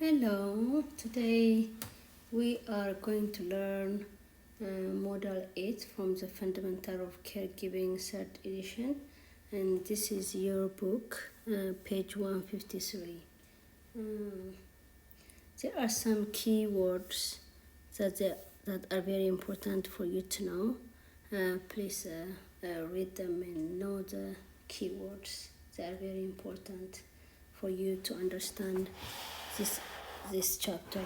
Hello, today we are going to learn Model 8 from the Fundamental of Caregiving third edition, and this is your book, page 153. There are some key words that are very important for you to know. Please read them and know the keywords. They are very important for you to understand this chapter.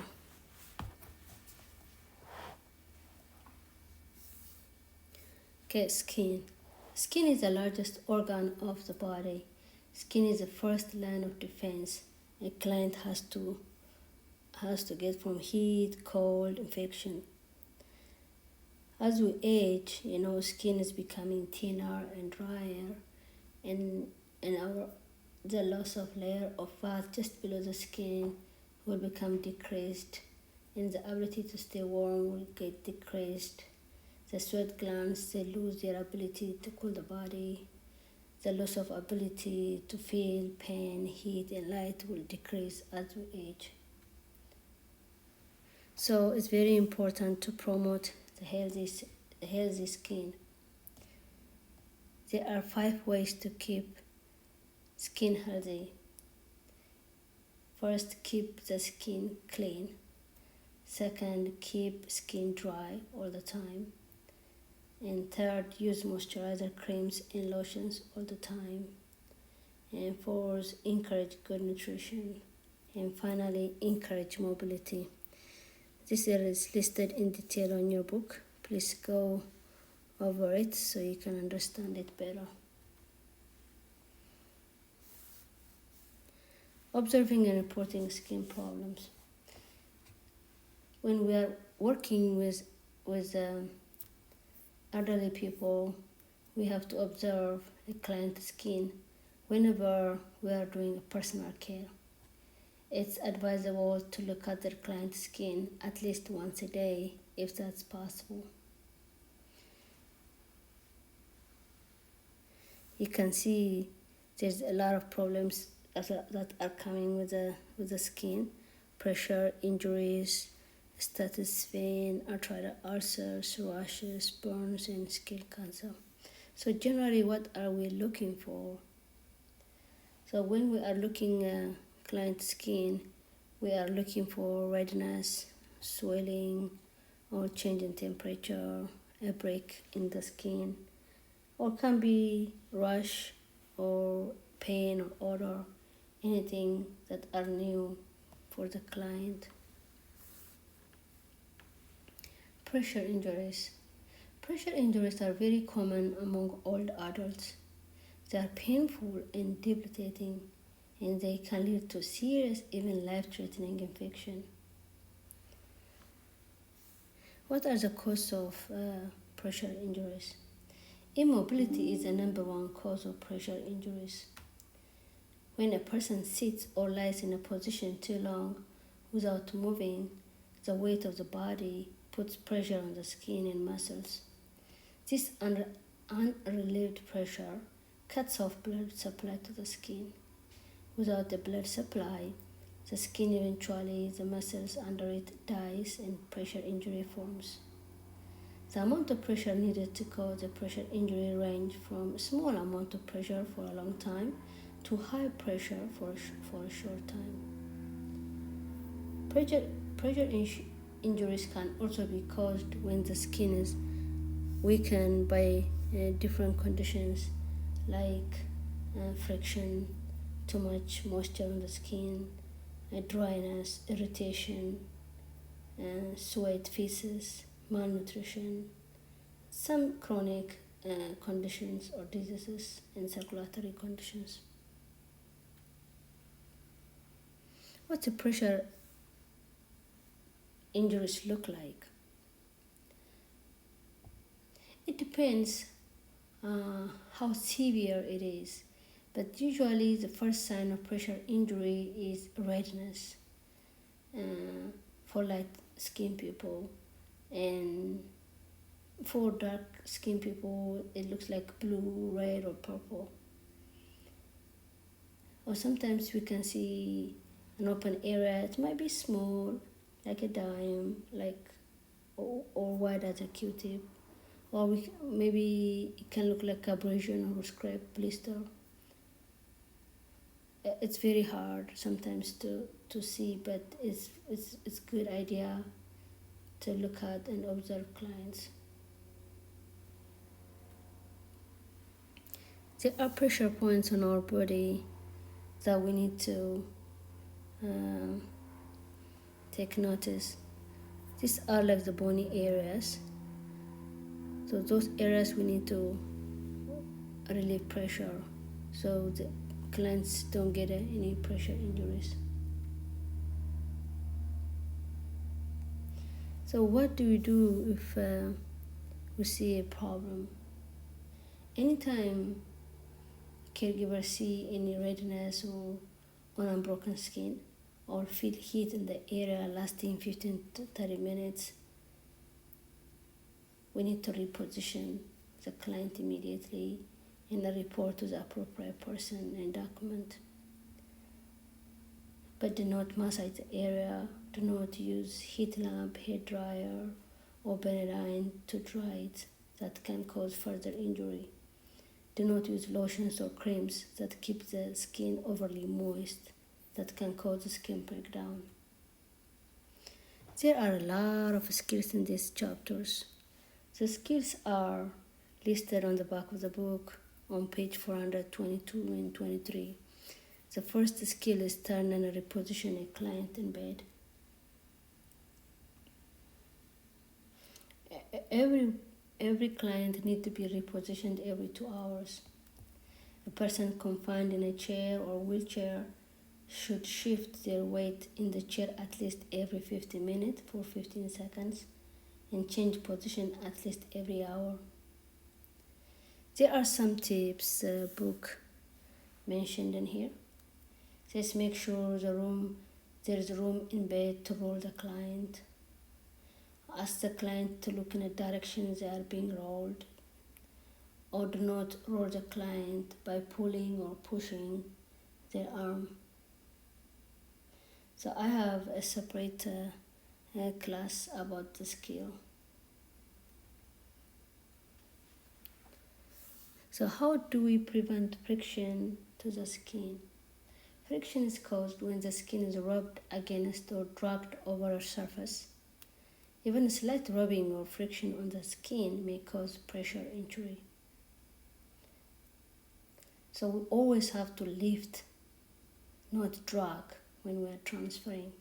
Okay, skin. Skin is the largest organ of the body. Skin is the first line of defense a client has to get from heat, cold, infection. As we age, skin is becoming thinner and drier, and the loss of layer of fat just below the skin will become decreased, and the ability to stay warm will get decreased. The sweat glands, they lose their ability to cool the body. The loss of ability to feel pain, heat, and light will decrease as we age. So it's very important to promote the healthy skin. There are 5 ways to keep skin healthy. First, keep the skin clean. Second, keep skin dry all the time. And third, use moisturizer creams and lotions all the time. And fourth, encourage good nutrition. And finally, encourage mobility. This is listed in detail on your book. Please go over it so you can understand it better. Observing and reporting skin problems. When we are working with elderly people, we have to observe a client's skin whenever we are doing personal care. It's advisable to look at their client's skin at least once a day if that's possible. You can see there's a lot of problems that are coming with the skin: pressure, injuries, status vein, arthritis, ulcers, rashes, burns, and skin cancer. So generally, what are we looking for? So when we are looking at client skin, we are looking for redness, swelling, or change in temperature, a break in the skin, or can be rash or pain or odor, anything that are new for the client. Pressure injuries. Pressure injuries are very common among old adults. They are painful and debilitating, and they can lead to serious, even life-threatening infection. What are the causes of pressure injuries? Immobility is the number one cause of pressure injuries. When a person sits or lies in a position too long without moving, the weight of the body puts pressure on the skin and muscles. This unrelieved pressure cuts off blood supply to the skin. Without the blood supply, the skin eventually, the muscles under it dies and pressure injury forms. The amount of pressure needed to cause a pressure injury range from a small amount of pressure for a long time to high pressure for a short time. Pressure injuries can also be caused when the skin is weakened by different conditions like friction, too much moisture on the skin, dryness, irritation, sweat, feces, malnutrition, some chronic conditions or diseases, and circulatory conditions. What do pressure injuries look like? It depends how severe it is, but usually the first sign of pressure injury is redness for light skinned people, and for dark skinned people it looks like blue, red, or purple. Or sometimes we can see an open area. It might be small, like a dime, or wide as a Q-tip, or maybe it can look like abrasion or scrape blister. It's very hard sometimes to see, but it's good idea to look at and observe clients. There are pressure points on our body that we need to take notice. These are like the bony areas. So those areas we need to relieve pressure so the clients don't get any pressure injuries. So what do we do if we see a problem? Anytime caregivers see any redness or on unbroken skin or feel heat in the area lasting 15 to 30 minutes, we need to reposition the client immediately and report to the appropriate person and document. But do not massage the area, do not use heat lamp, hair dryer, or benadine to dry it. That can cause further injury. Do not use lotions or creams that keep the skin overly moist. That can cause skin breakdown. There are a lot of skills in these chapters. The skills are listed on the back of the book on page 422 and 23. The first skill is turn and reposition a client in bed. Every client needs to be repositioned every 2 hours. A person confined in a chair or wheelchair should shift their weight in the chair at least every 50 minutes for 15 seconds and change position at least every hour. There are some tips the book mentioned in here. It says make sure there is room in bed to roll the client. Ask the client to look in a direction they are being rolled, or do not roll the client by pulling or pushing their arm. So I have a separate class about the skill. So how do we prevent friction to the skin? Friction is caused when the skin is rubbed against or dragged over a surface. Even a slight rubbing or friction on the skin may cause pressure injury. So we always have to lift, not drag when we are transferring.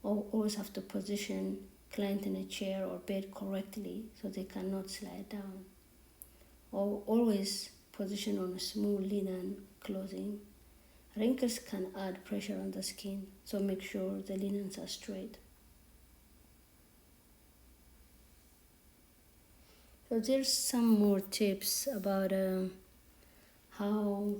Or always have to position client in a chair or bed correctly so they cannot slide down. Or always position on a smooth linen clothing. Wrinkles can add pressure on the skin, so make sure the linens are straight. So there's some more tips about how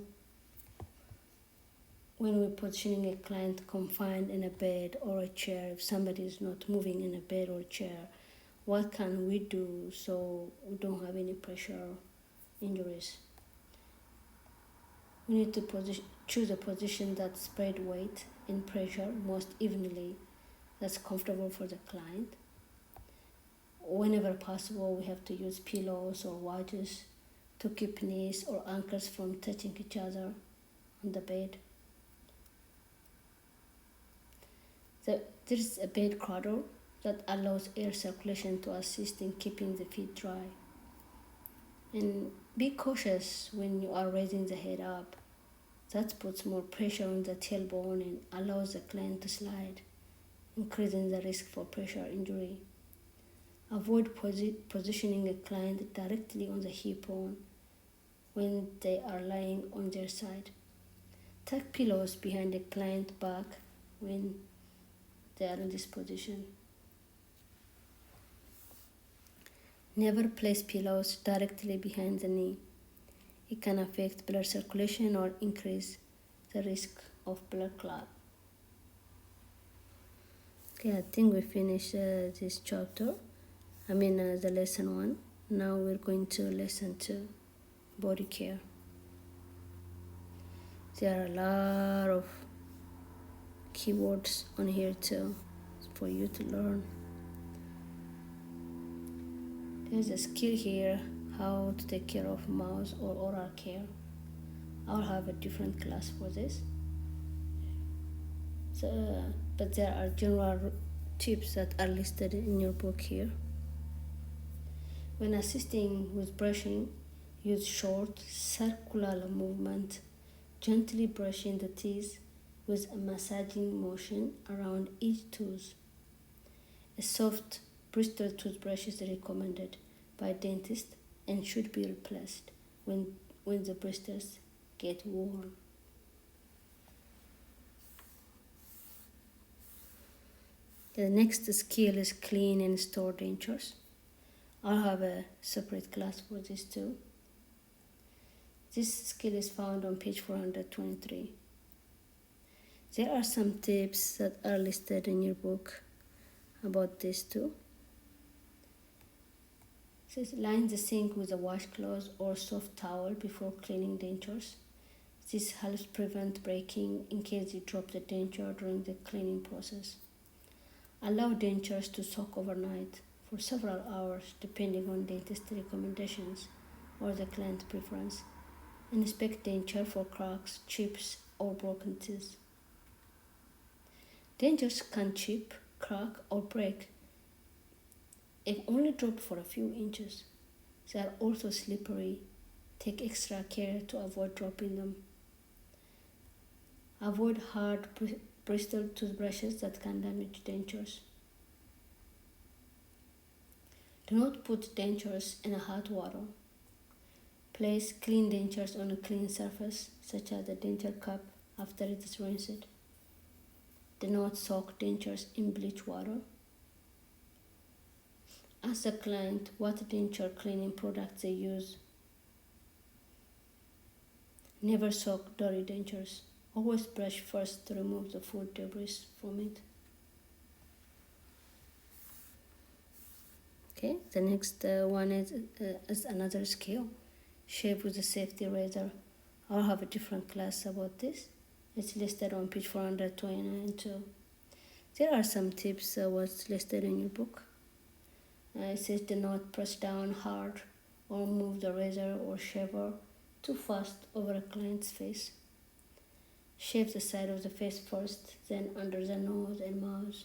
when we're positioning a client confined in a bed or a chair, if somebody is not moving in a bed or chair, what can we do so we don't have any pressure injuries? We need to choose a position that spread weight and pressure most evenly, that's comfortable for the client. Whenever possible, we have to use pillows or wedges to keep knees or ankles from touching each other on the bed. There is a bed cradle that allows air circulation to assist in keeping the feet dry. And be cautious when you are raising the head up. That puts more pressure on the tailbone and allows the client to slide, increasing the risk for pressure injury. Avoid positioning a client directly on the hip bone when they are lying on their side. Tuck pillows behind the client's back when they are in this position. Never place pillows directly behind the knee. It can affect blood circulation or increase the risk of blood clot. Okay, I think we finished this chapter. The lesson 1. Now we're going to lesson 2, body care. There are a lot of keywords on here too for you to learn. There's a skill here, how to take care of mouth or oral care. I'll have a different class for this. But there are general tips that are listed in your book here. When assisting with brushing, use short, circular movement, gently brushing the teeth with a massaging motion around each tooth. A soft bristle toothbrush is recommended by dentists and should be replaced when the bristles get worn. The next skill is clean and store dentures. I'll have a separate class for this too. This skill is found on page 423. There are some tips that are listed in your book about this too. It says line the sink with a washcloth or soft towel before cleaning dentures. This helps prevent breaking in case you drop the denture during the cleaning process. Allow dentures to soak overnight for several hours depending on dentist recommendations or the client preference. Inspect denture for cracks, chips, or broken teeth. Dentures can chip, crack, or break if only dropped for a few inches. They are also slippery. Take extra care to avoid dropping them. Avoid hard bristle toothbrushes that can damage dentures. Do not put dentures in hot water. Place clean dentures on a clean surface, such as the denture cup after it is rinsed. Do not soak dentures in bleach water. Ask the client what denture cleaning products they use. Never soak dirty dentures. Always brush first to remove the food debris from it. Okay, the next one is another skill. Shave with a safety razor. I'll have a different class about this. It's listed on page 429 too. There are some tips what's listed in your book. It says do not press down hard or move the razor or shaver too fast over a client's face. Shave the side of the face first, then under the nose and mouth.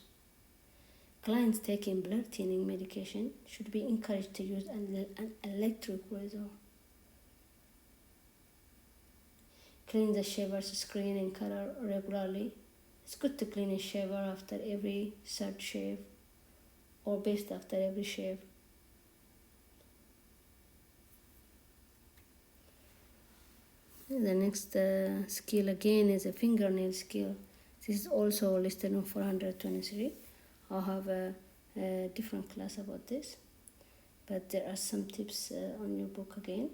Clients taking blood thinning medication should be encouraged to use an electric razor. Clean the shaver's screen and cutter regularly. It's good to clean a shaver after every third shave or best after every shave. The next skill again is a fingernail skill. This is also listed on 423. I'll have a different class about this, but there are some tips on your book again.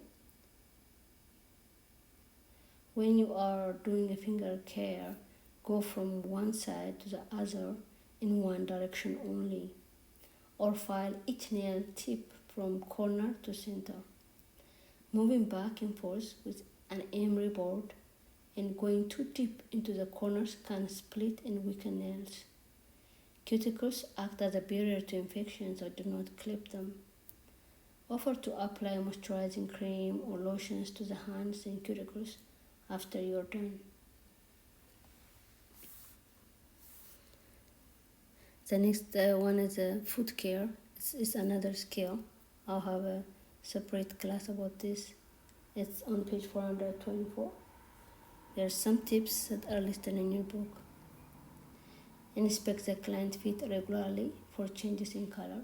When you are doing a finger care, go from one side to the other in one direction only, or file each nail tip from corner to center. Moving back and forth with an emery board and going too deep into the corners can split and weaken nails. Cuticles act as a barrier to infection, so do not clip them. Offer to apply moisturizing cream or lotions to the hands and cuticles after you're done. The next one is foot care. It's another skill. I'll have a separate class about this. It's on page 424. There are some tips that are listed in your book. Inspect the client feet regularly for changes in color.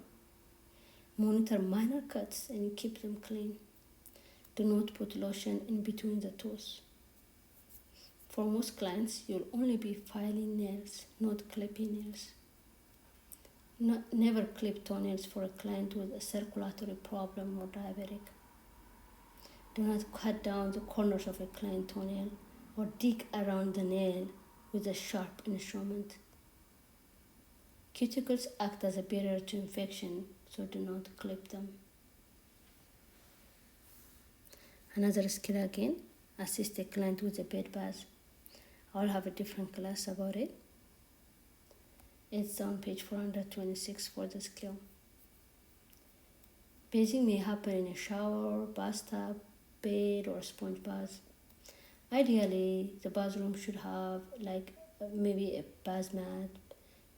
Monitor minor cuts and keep them clean. Do not put lotion in between the toes. For most clients, you'll only be filing nails, not clipping nails. Never clip toenails for a client with a circulatory problem or diabetic. Do not cut down the corners of a client toenail or dig around the nail with a sharp instrument. Cuticles act as a barrier to infection, so do not clip them. Another skill again, assist a client with a bed bath. I'll have a different class about it. It's on page 426 for the skill. Bathing may happen in a shower, bathtub, bed, or sponge bath. Ideally, the bathroom should have maybe a bath mat,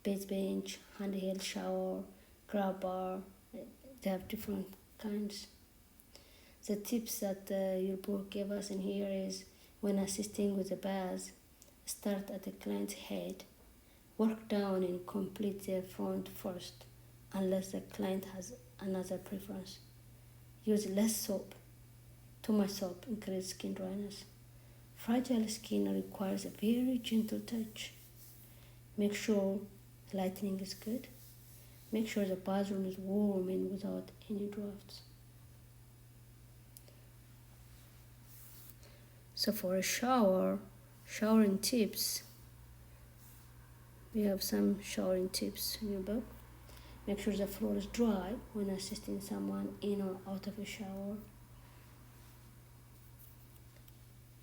bed bench, handheld shower, grab bar. They have different kinds. The tips that your book gave us in here is when assisting with the bath, start at the client's head. Work down and complete their front first, unless the client has another preference. Use less soap. Too much soap increases skin dryness. Fragile skin requires a very gentle touch. Make sure lighting is good. Make sure the bathroom is warm and without any drafts. So for a showering tips, we have some showering tips in your book. Make sure the floor is dry when assisting someone in or out of a shower.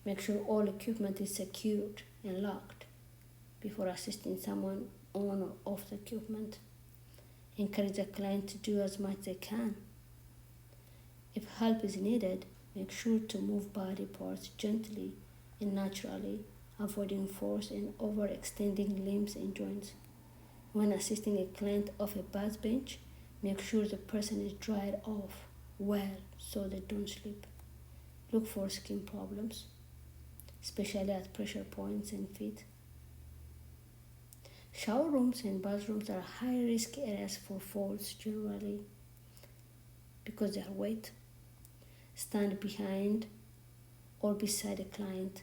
Make sure all equipment is secured and locked before assisting someone on or off the equipment. Encourage the client to do as much as they can. If help is needed, make sure to move body parts gently and naturally, avoiding force and overextending limbs and joints. When assisting a client off a bath bench, make sure the person is dried off well so they don't slip. Look for skin problems, especially at pressure points and feet. Shower rooms and bathrooms are high-risk areas for falls generally because they are wet. Stand behind or beside a client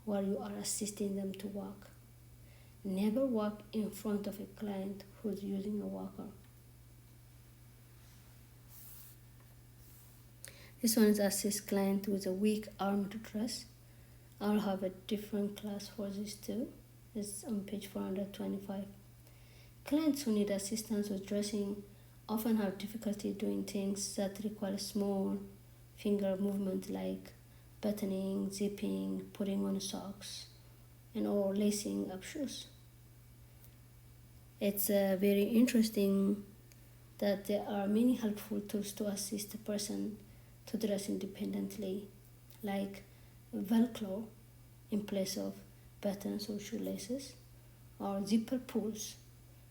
while you are assisting them to walk. Never walk in front of a client who's using a walker. This one is assist client with a weak arm to dress. I'll have a different class for this too. It's on page 425. Clients who need assistance with dressing often have difficulty doing things that require small finger movement like buttoning, zipping, putting on socks, and or lacing up shoes. It's very interesting that there are many helpful tools to assist a person to dress independently, like Velcro in place of buttons or shoelaces, or zipper pulls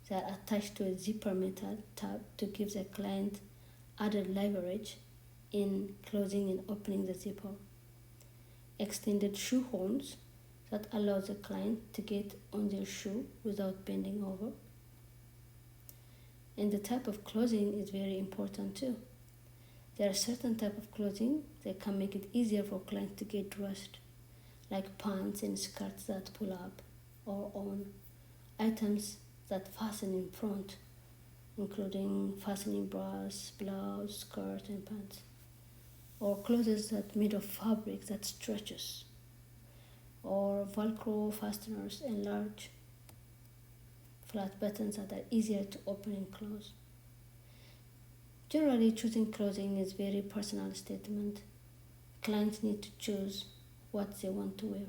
that are attached to a zipper metal tab to give the client added leverage in closing and opening the zipper. Extended shoe horns that allow the client to get on their shoe without bending over. And the type of clothing is very important too. There are certain type of clothing that can make it easier for clients to get dressed, like pants and skirts that pull up or on, items that fasten in front, including fastening bras, blouse, skirt, and pants, or clothes that made of fabric that stretches, or Velcro fasteners and large flat buttons that are easier to open and close. Generally, choosing clothing is very personal statement. Clients need to choose what they want to wear.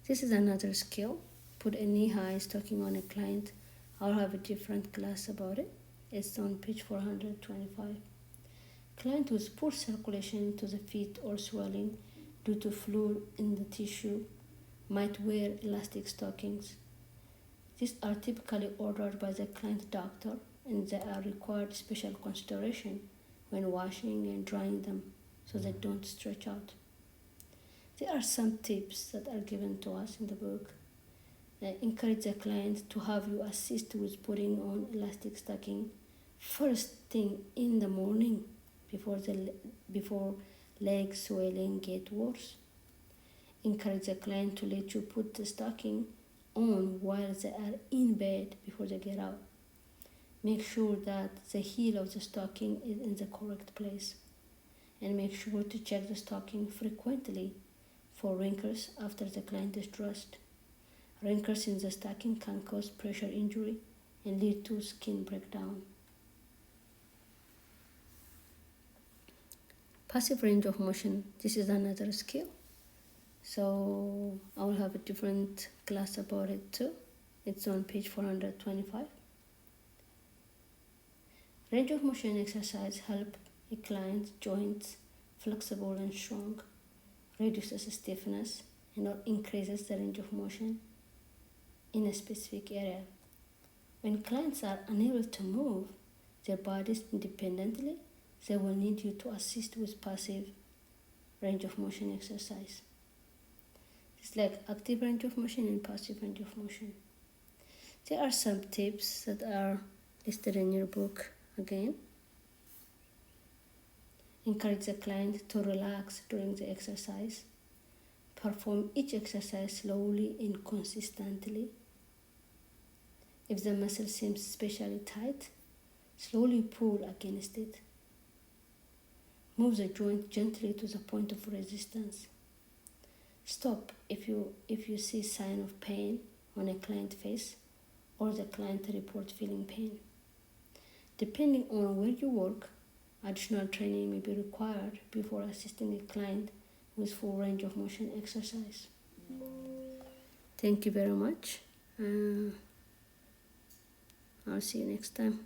This is another skill. Put a knee-high stocking on a client. I'll have a different class about it. It's on page 425. Client with poor circulation to the feet or swelling due to fluid in the tissue might wear elastic stockings. These are typically ordered by the client doctor and they are required special consideration when washing and drying them so they don't stretch out. There are some tips that are given to us in the book. Encourage the client to have you assist with putting on elastic stocking first thing in the morning before leg swelling get worse. Encourage the client to let you put the stocking on while they are in bed before they get out. Make sure that the heel of the stocking is in the correct place. And make sure to check the stocking frequently for wrinkles after the client is dressed. Wrinkles in the stocking can cause pressure injury and lead to skin breakdown. Passive range of motion. This is another skill. So I will have a different class about it too. It's on page 425. Range of motion exercise help a client's joints flexible and strong, reduces stiffness, and increases the range of motion in a specific area. When clients are unable to move their bodies independently, they will need you to assist with passive range of motion exercise. It's like active range of motion and passive range of motion. There are some tips that are listed in your book again. Encourage the client to relax during the exercise. Perform each exercise slowly and consistently. If the muscle seems especially tight, slowly pull against it. Move the joint gently to the point of resistance. Stop if you see sign of pain on a client's face or the client report feeling pain. Depending on where you work, additional training may be required before assisting a client with full range of motion exercise. Thank you very much. I'll see you next time.